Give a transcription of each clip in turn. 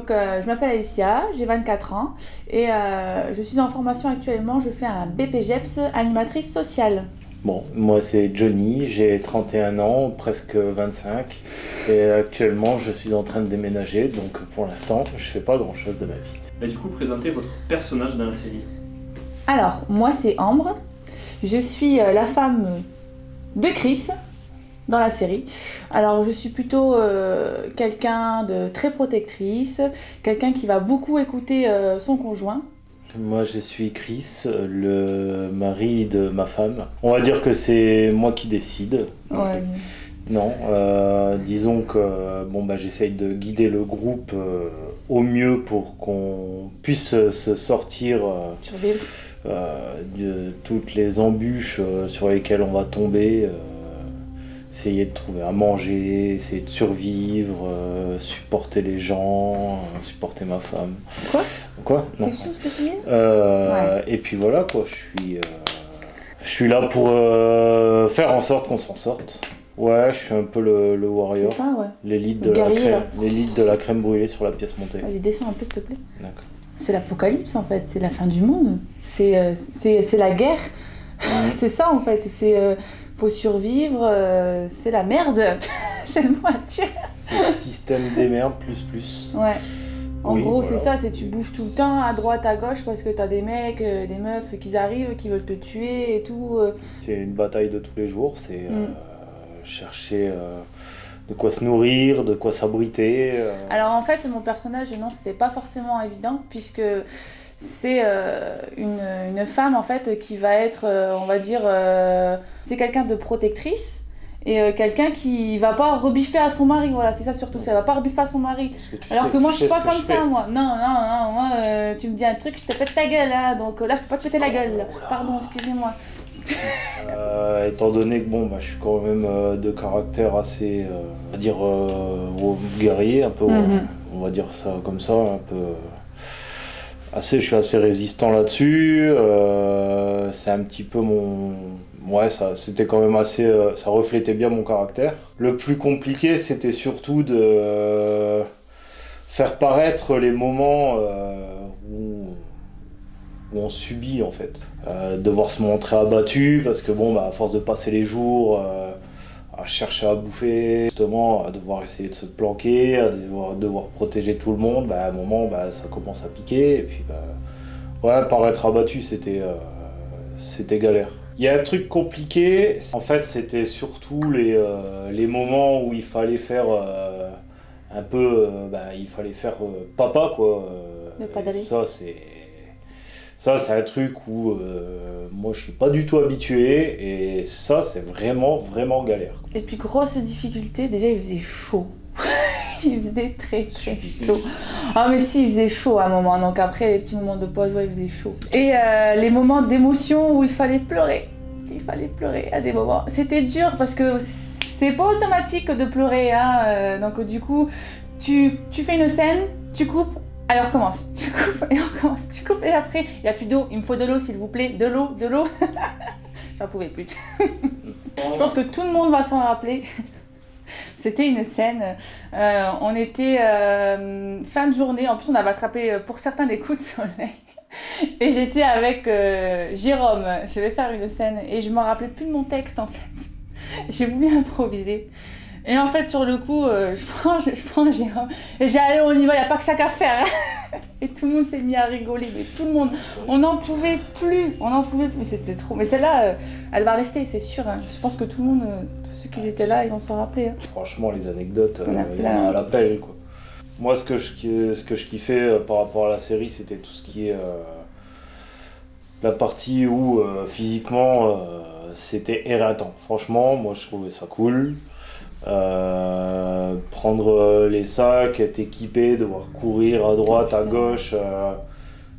Donc, je m'appelle Alicia, j'ai 24 ans et je suis en formation actuellement. Je fais un BPGEPS, animatrice sociale. Bon, moi c'est Johnny, j'ai 31 ans, presque 25, et actuellement je suis en train de déménager, donc pour l'instant je fais pas grand chose de ma vie. Et du coup, présentez votre personnage dans la série. Alors, moi c'est Ambre, je suis la femme de Chris dans la série. Alors, je suis plutôt quelqu'un de très protectrice, quelqu'un qui va beaucoup écouter son conjoint. Moi je suis Chris, le mari de ma femme. On va dire que c'est moi qui décide. Ouais. Non, disons que bon, j'essaye de guider le groupe au mieux pour qu'on puisse se sortir Survivre. de toutes les embûches sur lesquelles on va tomber. Essayer de trouver à manger, essayer de survivre, supporter les gens, supporter ma femme. Quoi? Quoi? Non. C'est sûr ce que tu dis? Ouais. Et puis voilà quoi, je suis là pour faire en sorte qu'on s'en sorte. Ouais, je suis un peu le warrior. C'est ça, ouais. L'élite Le de, guerrier, là. l'élite de la crème brûlée sur la pièce montée. Vas-y, descends un peu, s'il te plaît. D'accord. C'est l'apocalypse, en fait. C'est la fin du monde. C'est la guerre. C'est ça, en fait. Faut survivre. C'est la merde. C'est le mot à dire. C'est le système des merdes plus. Ouais. En Oui, gros, voilà. c'est ça. C'est tu bouges tout le temps à droite, à gauche parce que t'as des mecs, des meufs qui arrivent, qui veulent te tuer et tout. C'est une bataille de tous les jours. C'est chercher de quoi se nourrir, de quoi s'abriter. Alors en fait, mon personnage, non, c'était pas forcément évident puisque c'est une femme en fait qui va être, on va dire, c'est quelqu'un de protectrice et quelqu'un qui va pas rebiffer à son mari. Voilà, c'est ça surtout, ça va pas rebiffer à son mari. Alors que moi, je suis pas comme ça, moi. Non, moi, tu me dis un truc, je te pète ta gueule, là. Donc là, je peux pas te péter la gueule. Pardon, excusez-moi. Étant donné que bon, je suis quand même de caractère assez, on va dire, guerrier, un peu, on va dire ça comme ça, un peu. Je suis assez résistant là-dessus. C'est un petit peu mon. Ouais, c'était quand même assez. Ça reflétait bien mon caractère. Le plus compliqué, c'était surtout de faire paraître les moments où on subit en fait. Devoir se montrer abattu parce que bon, à force de passer les jours à chercher à bouffer, justement, à devoir essayer de se planquer, à devoir protéger tout le monde, à un moment ça commence à piquer et puis ouais, paraître abattu c'était galère. Il y a un truc compliqué, en fait c'était surtout les moments où il fallait faire un peu, il fallait faire papa quoi. Ne pas d'aller. Ça, c'est un truc où moi je suis pas du tout habitué et ça, c'est vraiment galère. Et puis, grosse difficulté, déjà il faisait chaud. Il faisait très chaud. Ah, mais si, il faisait chaud à un moment. Donc, après, les petits moments de pause, ouais, il faisait chaud. Et les moments d'émotion où il fallait pleurer. Il fallait pleurer à des moments. C'était dur parce que c'est pas automatique de pleurer. Hein. Donc, du coup, tu fais une scène, tu coupes. Allez, on recommence. Tu coupes et on recommence. Tu coupes et après, il n'y a plus d'eau. Il me faut de l'eau, s'il vous plaît. De l'eau. J'en pouvais plus. Je pense que tout le monde va s'en rappeler. C'était une scène. On était fin de journée. En plus, on avait attrapé pour certains des coups de soleil. Et j'étais avec Jérôme. Je vais faire une scène. Et je ne me rappelais plus de mon texte, en fait. J'ai voulu improviser. Et en fait, sur le coup, je prends Jérôme et j'ai allé, on y va, il n'y a pas que ça qu'à faire. Et tout le monde s'est mis à rigoler, mais tout le monde, on n'en pouvait plus, c'était trop. Mais celle-là, elle va rester, c'est sûr. Hein. Je pense que tout le monde, tous ceux qui étaient là, ils vont s'en rappeler. Hein. Franchement, les anecdotes, il y en a à l'appel, quoi. Moi, ce que je kiffais par rapport à la série, c'était tout ce qui est la partie où physiquement, c'était éreintant. Franchement, moi, je trouvais ça cool. Prendre les sacs, être équipé, devoir courir à droite, à gauche,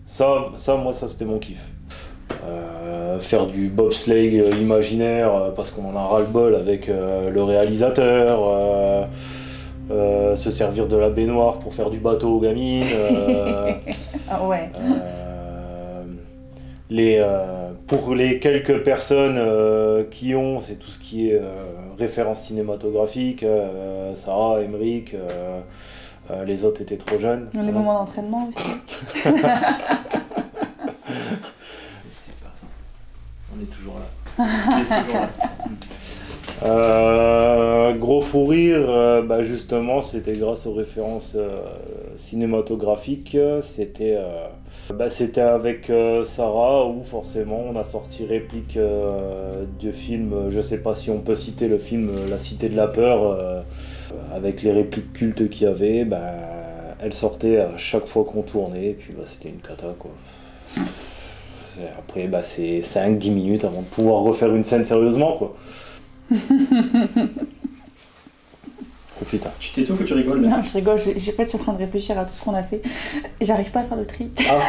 ça c'était mon kiff. Faire du bobsleigh imaginaire parce qu'on en a ras-le-bol avec le réalisateur, se servir de la baignoire pour faire du bateau aux gamines. Ah ouais. Pour les quelques personnes qui ont, c'est tout ce qui est référence cinématographique, Sarah, Emmerich, Les autres étaient trop jeunes. Les moments d'entraînement aussi. On est toujours là. Gros fou rire, justement, c'était grâce aux références cinématographiques. C'était avec Sarah où forcément on a sorti réplique du film. Je sais pas si on peut citer le film La Cité de la Peur, avec les répliques cultes qu'il y avait. Elle sortait à chaque fois qu'on tournait, et puis c'était une cata quoi. Après, c'est 5-10 minutes avant de pouvoir refaire une scène sérieusement, quoi. Oh putain. Tu t'étouffes ou tu rigoles là? Non, je rigole, je suis en train de réfléchir à tout ce qu'on a fait. J'arrive pas à faire le tri. Ah.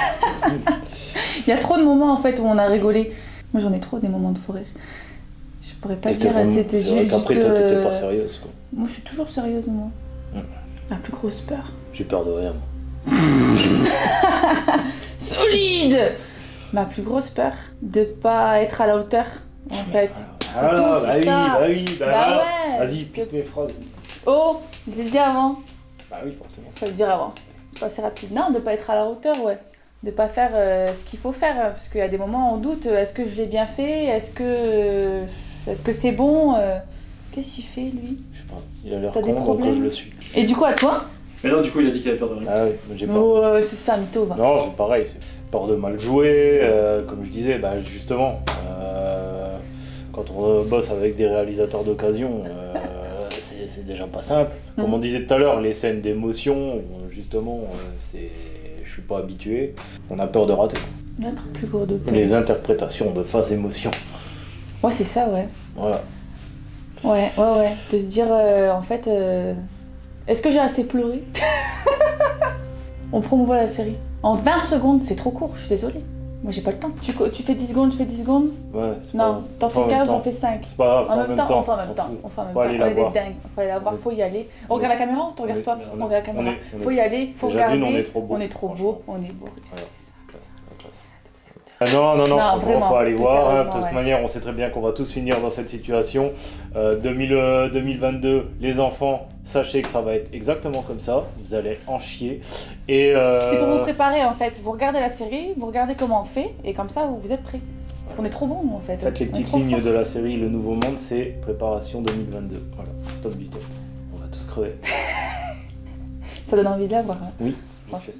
Il y a trop de moments en fait où on a rigolé. Moi j'en ai trop des moments de fou rire. Je pourrais pas dire, c'était juste... Après toi t'étais pas sérieuse, quoi. Moi je suis toujours sérieuse, moi. La plus grosse peur. J'ai peur de rien, moi. Solide. Ma plus grosse peur, de pas être à la hauteur, en fait. Ouais. Ouais. Vas-y, pique mes phrases. Oh, je l'ai dit avant. Bah oui, forcément. Faut le dire avant. C'est pas assez rapide. Non, de pas être à la hauteur, ouais. De pas faire ce qu'il faut faire, parce qu'il y a des moments où on doute. Est-ce que je l'ai bien fait? Est-ce que c'est bon? Qu'est-ce qu'il fait, lui? Je sais pas. Il a l'air T'as des con, donc problèmes? je le suis. Et du coup, à toi? Mais non, du coup, il a dit qu'il avait peur de rien. Ah oui, j'ai peur. Oh, c'est ça, mytho, va. Non, c'est pareil. C'est peur de mal jouer. Comme je disais, justement, quand on bosse avec des réalisateurs d'occasion, c'est déjà pas simple. Comme on disait tout à l'heure, les scènes d'émotion, justement, je suis pas habitué. On a peur de rater. Notre plus gros doute. Les interprétations de phase émotion. Ouais, c'est ça, ouais. Voilà. Ouais. De se dire, en fait, est-ce que j'ai assez pleuré? On promouvoit la série. En 20 secondes, c'est trop court, je suis désolée. Moi, j'ai pas le temps. Tu fais 10 secondes, je fais 10 secondes? Ouais, non, t'en fais 15, j'en fais 5. Pas En même temps, on fait en même s'en temps. fout. On fait en même Faut temps. aller On la est des voir. dingues. Faut aller la voir, faut y aller. On regarde la caméra, on te regarde toi. On regarde la caméra. Faut y aller, faut Déjà regarder. d'une, on est trop beau. On est trop beau, on est beau. Voilà. Non, vraiment, faut aller plus voir. De sérieusement, toute manière, on sait très bien qu'on va tous finir dans cette situation. 2022, les enfants, sachez que ça va être exactement comme ça. Vous allez en chier. Et c'est pour vous préparer en fait. Vous regardez la série, vous regardez comment on fait, et comme ça, vous êtes prêts. Parce qu'on est trop bons, nous, en fait. Faites les petites lignes de la série Le Nouveau Monde, c'est préparation 2022. Voilà, top du top. On va tous crever. Ça donne envie de la voir. Hein. Oui, je sais.